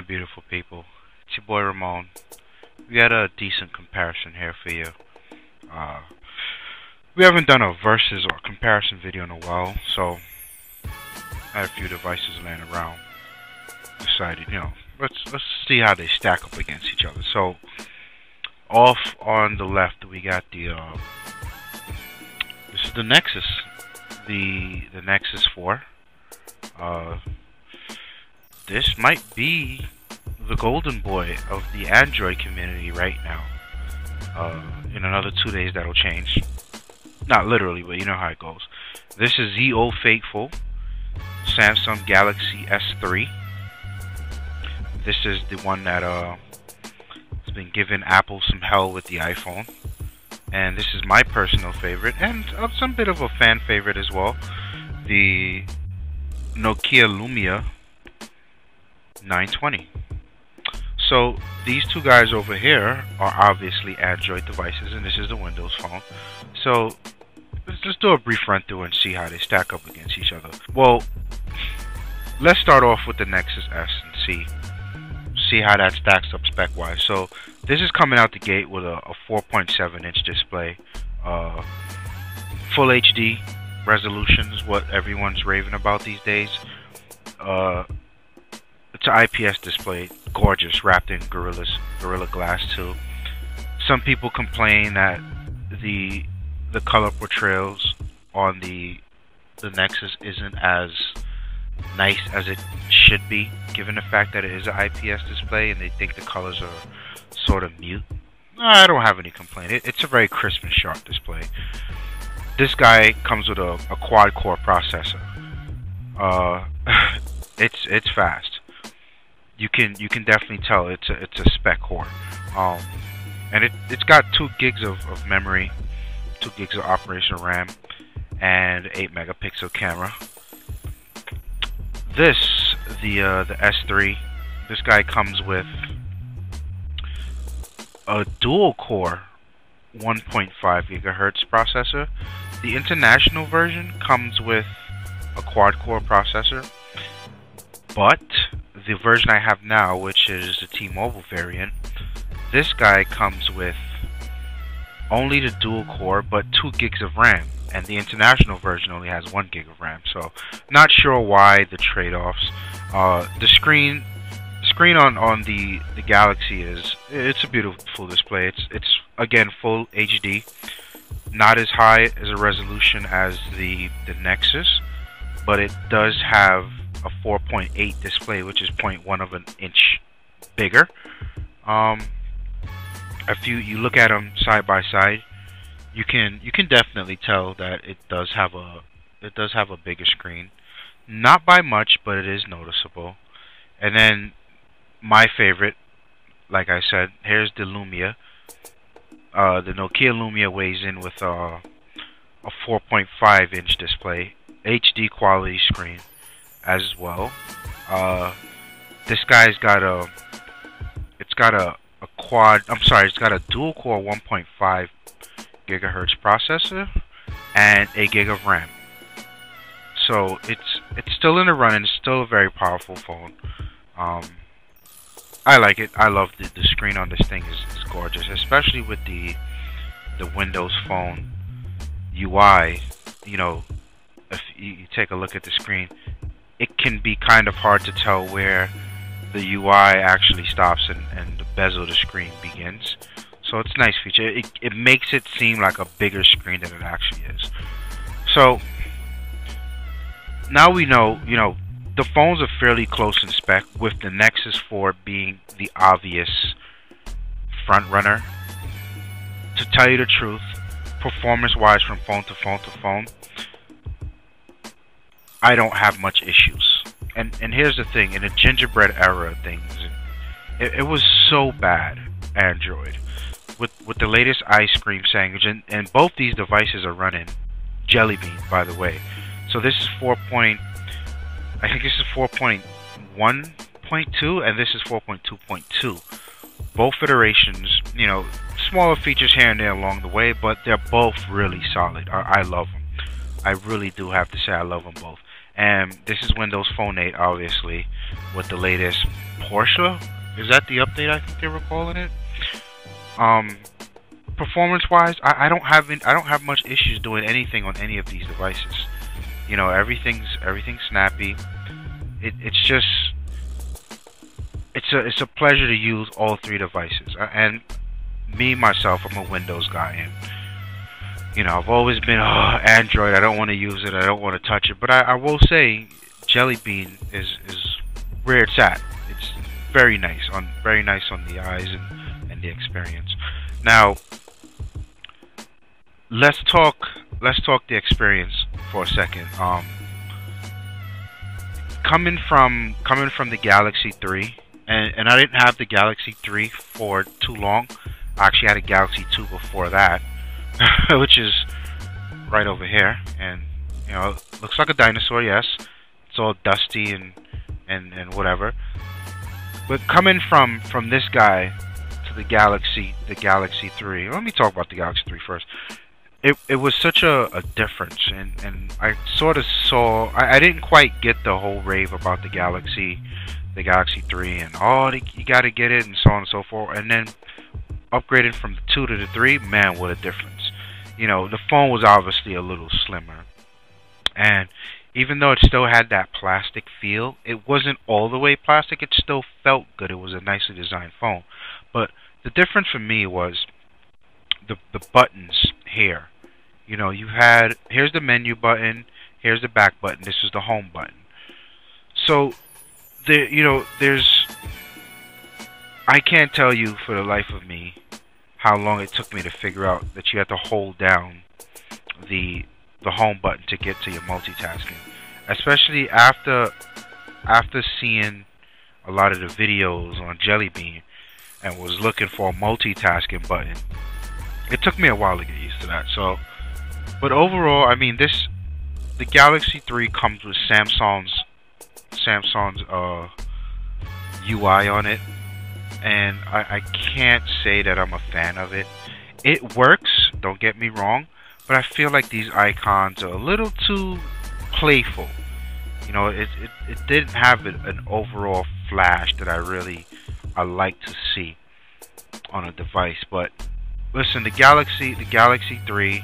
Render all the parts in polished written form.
my beautiful people? It's your boy Ramon. We had a decent comparison here for you. Uh, we haven't done a versus or comparison video in a while, so I had a few devices laying around. Decided, let's see how they stack up against each other. So, off on the left, we got this is the Nexus, the Nexus 4. This might be the golden boy of the Android community right now. In another 2 days, that'll change. Not literally, but you know how it goes. This is the old faithful Samsung Galaxy S3. This is the one that has been giving Apple some hell with the iPhone. And this is my personal favorite, and some bit of a fan favorite as well. The Nokia Lumia 920. So these two guys over here are obviously Android devices, and this is the Windows phone. So let's just do a brief run through and see how they stack up against each other. Well, let's start off with the Nexus S and see how that stacks up spec wise. So this is coming out the gate with a 4.7 inch display, full HD resolution is what everyone's raving about these days. It's an IPS display, gorgeous, wrapped in Gorilla Glass too. Some people complain that the color portrayals on the Nexus isn't as nice as it should be, given the fact that it is an IPS display and they think the colors are sort of mute. I don't have any complaint. It's a very crisp and sharp display. This guy comes with a quad-core processor. It's fast. You can definitely tell it's a spec core. And it's got 2 gigs of memory, 2 gigs of operational RAM, and 8 megapixel camera. The S3, this guy comes with a dual core 1.5 gigahertz processor. The international version comes with a quad core processor, but the version I have now, which is the T-Mobile variant, this guy comes with only the dual core but 2 gigs of RAM, and the international version only has 1 gig of RAM. So not sure why the trade-offs. The screen on the Galaxy it's a beautiful display. It's again full HD, not as high as a resolution as the Nexus, but it does have a 4.8 display, which is 0.1 of an inch bigger. If you look at them side by side, you can definitely tell that it does have a bigger screen. Not by much, but it is noticeable. And then my favorite, like I said, here's the Lumia. The Nokia Lumia weighs in with a 4.5 inch display, HD quality screen as well. This guy's got a dual core 1.5 gigahertz processor and 8 gig of RAM. So it's still in the running. It's still a very powerful phone. I like it. I love the screen on this thing is gorgeous, especially with the Windows Phone UI. If you take a look at the screen, it can be kind of hard to tell where the UI actually stops and the bezel of the screen begins. So it's a nice feature. It makes it seem like a bigger screen than it actually is. So now we know, the phones are fairly close in spec, with the Nexus 4 being the obvious front runner. To tell you the truth, performance-wise from phone to phone to phone, I don't have much issues. And here's the thing, in the gingerbread era of things, it was so bad, Android. With the latest ice cream sandwich, and both these devices are running Jelly Bean, by the way. So this is 4.1.2, and this is 4.2.2. Both iterations, smaller features here and there along the way, but they're both really solid. I love them. I really do have to say I love them both. And this is Windows Phone 8, obviously, with the latest Porsche. Is that the update? I think they were calling it. Performance-wise, I don't have much issues doing anything on any of these devices. You know, everything's snappy. It's just it's a pleasure to use all three devices. And me myself, I'm a Windows guy, and you know, I've always been Android. I don't want to use it. I don't want to touch it. But I will say, Jelly Bean is where it's at. It's very nice on the eyes and the experience. Now, let's talk the experience for a second. Coming from the Galaxy 3, and I didn't have the Galaxy 3 for too long. I actually had a Galaxy 2 before that, which is right over here, and you know, it looks like a dinosaur. Yes, it's all dusty and whatever. But coming from this guy to the Galaxy 3. Let me talk about the Galaxy 3 first. It was such a difference, and I sort of saw. I didn't quite get the whole rave about the Galaxy 3, and you got to get it, and so on and so forth. And then upgraded from the 2 to the 3, man, what a difference. You know, the phone was obviously a little slimmer, and even though it still had that plastic feel, it wasn't all the way plastic. It still felt good. It was a nicely designed phone. But the difference for me was the buttons here. You know, here's the menu button, here's the back button, this is the home button. So I can't tell you for the life of me how long it took me to figure out that you have to hold down the home button to get to your multitasking. Especially after seeing a lot of the videos on Jelly Bean and was looking for a multitasking button. It took me a while to get used to that. So, but overall, I mean, the Galaxy 3 comes with Samsung's UI on it, and I can't say that I'm a fan of it. It works, don't get me wrong, but I feel like these icons are a little too playful. You know, it didn't have an overall flash that I like to see on a device. But listen, the Galaxy 3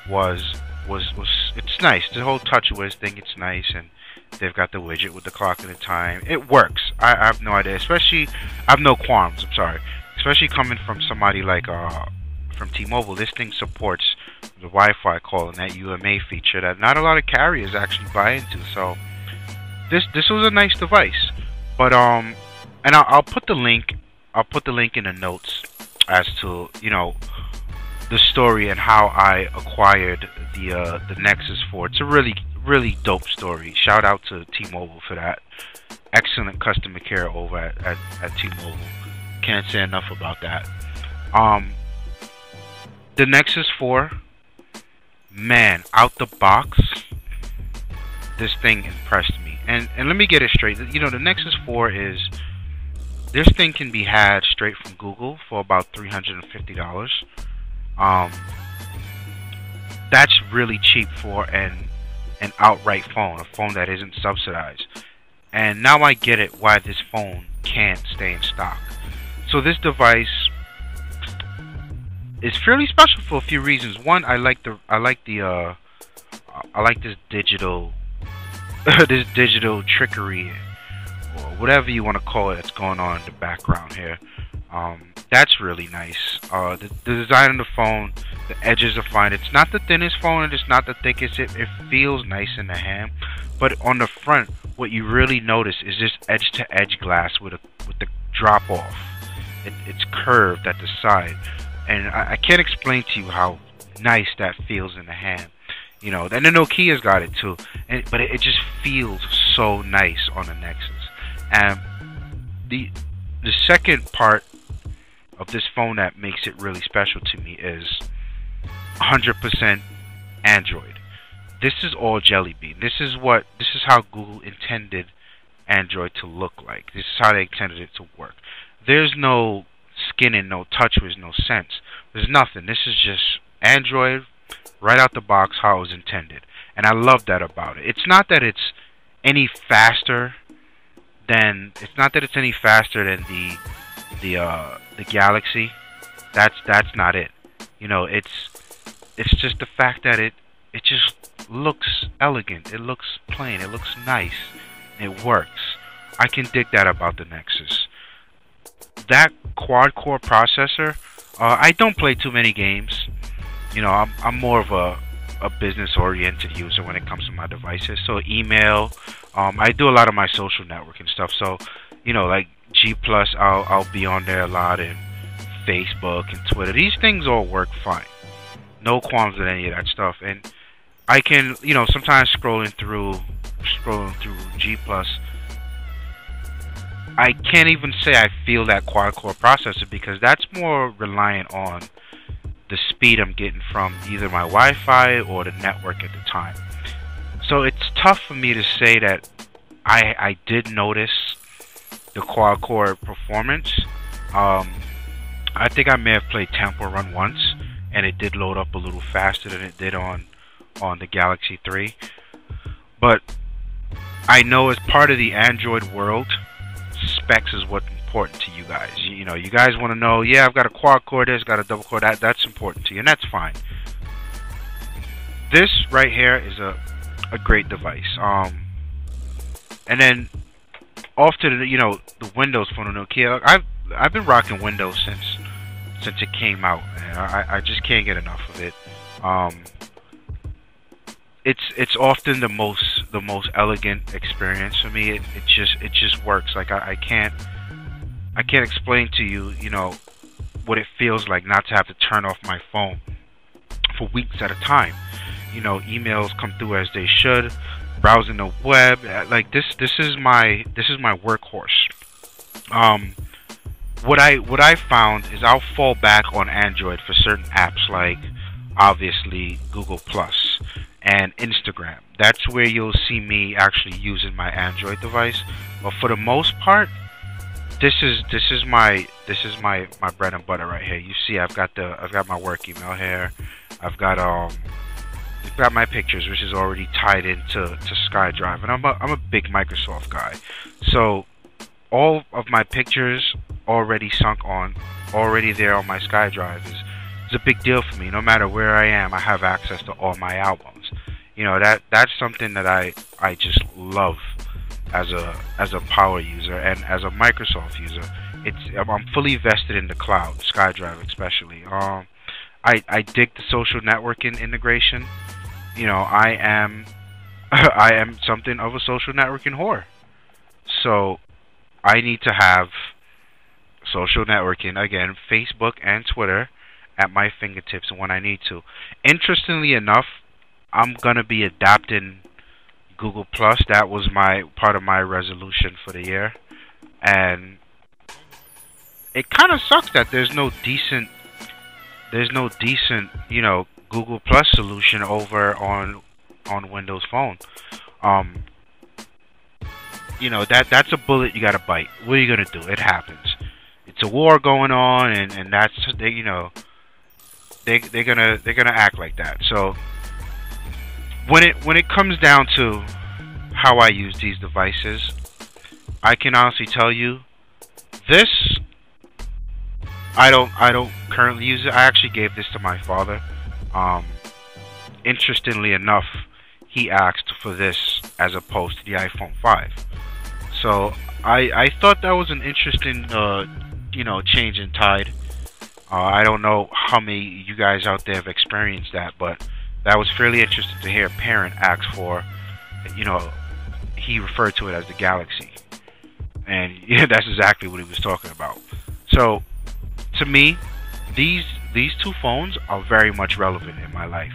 was it's nice. The whole TouchWiz thing, it's nice, and they've got the widget with the clock and the time. It works. I have no idea. Especially, I have no qualms. I'm sorry. Especially coming from somebody like from T-Mobile, this thing supports the Wi-Fi call and that UMA feature that not a lot of carriers actually buy into. So this was a nice device. But and I'll put the link. I'll put the link in the notes as to, you know, the story and how I acquired the Nexus 4. It's a really dope story. Shout out to T-Mobile for that. Excellent customer care over at T-Mobile. Can't say enough about that. The Nexus 4, man, out the box, this thing impressed me. And let me get it straight. You know, the Nexus 4 is, this thing can be had straight from Google for about $350. That's really cheap for an outright phone, a phone that isn't subsidized. And now I get it why this phone can't stay in stock. So this device is fairly special for a few reasons. One, I like this digital this digital trickery, or whatever you want to call it, that's going on in the background here. That's really nice. The design of the phone, the edges are fine. It's not the thinnest phone, and it's not the thickest. It feels nice in the hand. But on the front, what you really notice is this edge-to-edge glass with the drop-off. It's curved at the side, and I can't explain to you how nice that feels in the hand. You know, and the Nokia's got it too, but it just feels so nice on the Nexus. And the second part of this phone that makes it really special to me is 100% Android. This is all Jelly Bean. This is how Google intended Android to look like. This is how they intended it to work. There's no skinning, no TouchWiz, no sense. There's nothing. This is just Android right out the box, how it was intended. And I love that about it. It's not that it's any faster then it's not that it's any faster than the Galaxy. That's not it. You know, it's just the fact that it just looks elegant. It looks plain. It looks nice. It works. I can dig that about the Nexus. That quad-core processor. I don't play too many games. You know, I'm more of a business-oriented user when it comes to my devices. So email. I do a lot of my social networking stuff. So, you know, like G Plus, I'll be on there a lot, and Facebook and Twitter. These things all work fine. No qualms with any of that stuff. And I can, you know, sometimes scrolling through G Plus, I can't even say I feel that quad-core processor, because that's more reliant on the speed I'm getting from either my Wi-Fi or the network at the time. So it's tough for me to say that I did notice the quad-core performance. I think I may have played Temple Run once, and it did load up a little faster than it did on the Galaxy 3. But I know as part of the Android world, specs is what's important to you guys. You know, you guys want to know, yeah, I've got a quad core this, got a double core that. That's important to you, and that's fine. This right here is a great device. And then off to the, you know, the Windows phone, Nokia. I've been rocking Windows since it came out, and I just can't get enough of it. It's often the most elegant experience for me. It just works. Like I can't explain to you, you know, what it feels like not to have to turn off my phone for weeks at a time. You know, emails come through as they should. Browsing the web, like this is my workhorse. What I found is I'll fall back on Android for certain apps, like obviously Google Plus and Instagram. That's where you'll see me actually using my Android device. But for the most part, this is my bread and butter right here. You see, I've got my work email here. I've got my pictures, which is already tied into SkyDrive, and I'm a big Microsoft guy. So all of my pictures already already there on my SkyDrive is a big deal for me. No matter where I am, I have access to all my albums. You know, that's something that I just love as a power user and as a Microsoft user. I'm fully vested in the cloud, SkyDrive especially. I dig the social networking integration. You know, I am something of a social networking whore. So I need to have social networking, again, Facebook and Twitter, at my fingertips when I need to. Interestingly enough, I'm gonna be adapting Google Plus. That was part of my resolution for the year, and it kind of sucks that there's no decent, you know, Google Plus solution over on Windows Phone. You know, that's a bullet you gotta bite. What are you gonna do? It happens. It's a war going on, and that's, you know, they're gonna act like that. So when it comes down to how I use these devices, I can honestly tell you, this I don't currently use it. I actually gave this to my father. Interestingly enough, he asked for this as opposed to the iPhone 5. So I thought that was an interesting you know, change in tide. I don't know how many you guys out there have experienced that, but that was fairly interesting to hear a parent ask for, you know, he referred to it as the Galaxy. And yeah, that's exactly what he was talking about. So to me, these two phones are very much relevant in my life.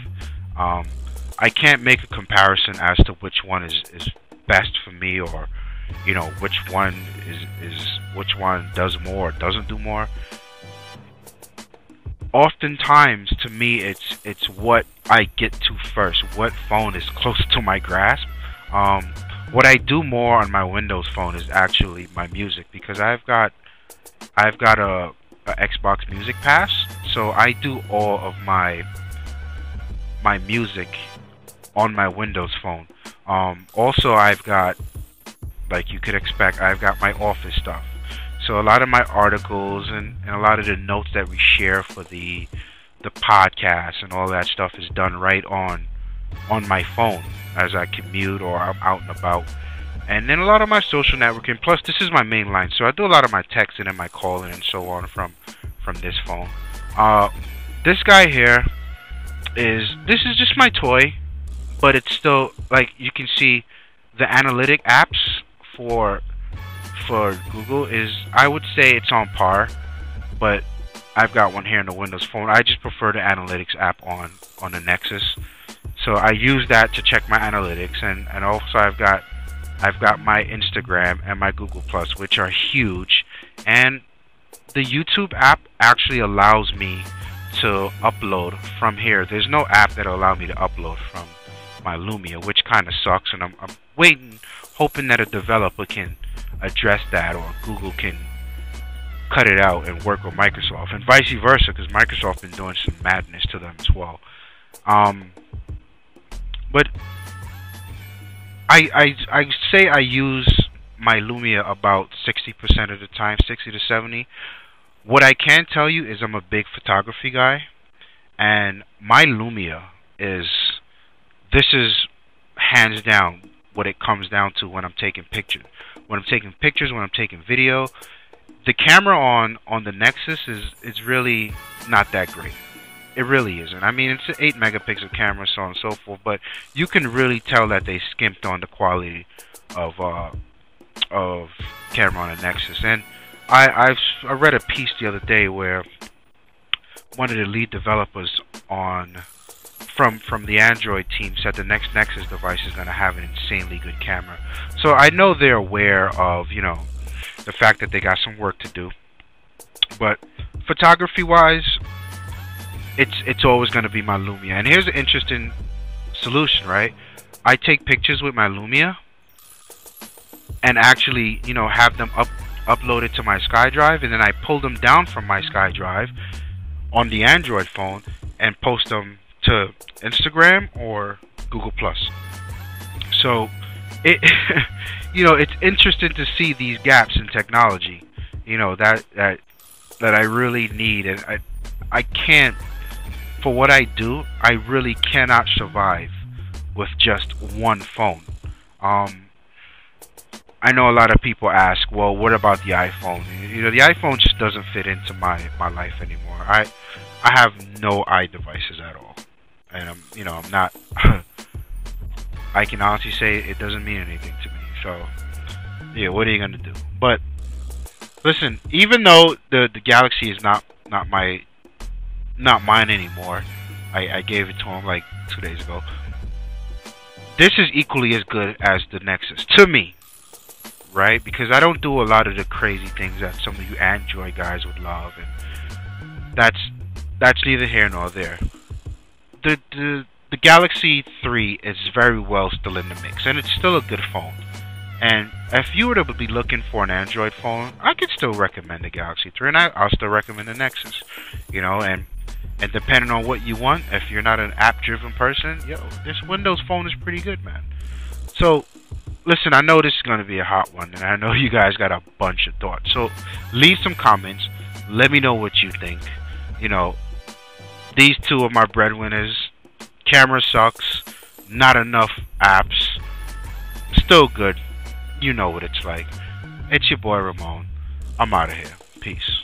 I can't make a comparison as to which one is best for me, or, you know, which one which one does more or doesn't do more. Oftentimes, to me, it's what I get to first. What phone is close to my grasp? What I do more on my Windows phone is actually my music, because I've got a Xbox Music Pass, so I do all of my music on my Windows phone. Also, I've got like you could expect, I've got my office stuff. So a lot of my articles and a lot of the notes that we share for the podcast and all that stuff is done right on my phone as I commute or I'm out and about. And then a lot of my social networking. Plus, this is my main line, so I do a lot of my texting and my calling and so on from this phone. This guy here this is just my toy, but it's still, like, you can see the analytic apps for Google is, I would say it's on par, but I've got one here in the Windows Phone. I just prefer the analytics app on the Nexus, so I use that to check my analytics, and also I've got my Instagram and my Google Plus, which are huge, and the YouTube app actually allows me to upload from here. There's no app that'll allow me to upload from my Lumia, which kind of sucks, and I'm waiting, hoping that a developer can address that, or Google can cut it out and work with Microsoft, and vice versa, because Microsoft been doing some madness to them as well. But I say I use my Lumia about 60% of the time, 60 to 70. What I can tell you is I'm a big photography guy, and my Lumia this is hands down what it comes down to when I'm taking pictures. When I'm taking pictures, when I'm taking video, the camera on the Nexus is really not that great. It really isn't. I mean, it's an 8 megapixel camera, so on and so forth, but you can really tell that they skimped on the quality of camera on the Nexus. And I read a piece the other day where one of the lead developers from the Android team said the next Nexus device is going to have an insanely good camera. So I know they're aware of, you know, the fact that they got some work to do. But photography-wise, it's always going to be my Lumia. And here's an interesting solution, right? I take pictures with my Lumia and actually, you know, have them uploaded to my SkyDrive, and then I pull them down from my SkyDrive on the Android phone and post them to Instagram or Google Plus. So you know, it's interesting to see these gaps in technology, you know, that I really need, and I can't, for what I do, I really cannot survive with just one phone. I know a lot of people ask, well, what about the iPhone? You know, the iPhone just doesn't fit into my life anymore. I have no iDevices at all, and I'm not. I can honestly say it doesn't mean anything to me. So, yeah, what are you gonna do? But listen, even though the Galaxy is not mine anymore, I gave it to him like 2 days ago. This is equally as good as the Nexus to me, right? Because I don't do a lot of the crazy things that some of you Android guys would love, and that's neither here nor there. The Galaxy 3 is very well still in the mix, and it's still a good phone. And if you were to be looking for an Android phone, I could still recommend the Galaxy 3, and I'll still recommend the Nexus. You know, and depending on what you want, if you're not an app-driven person, this Windows phone is pretty good, man. So, listen, I know this is going to be a hot one, and I know you guys got a bunch of thoughts. So, leave some comments. Let me know what you think. You know, these two are my breadwinners. Camera sucks. Not enough apps. Still good. You know what it's like. It's your boy Ramon. I'm out of here. Peace.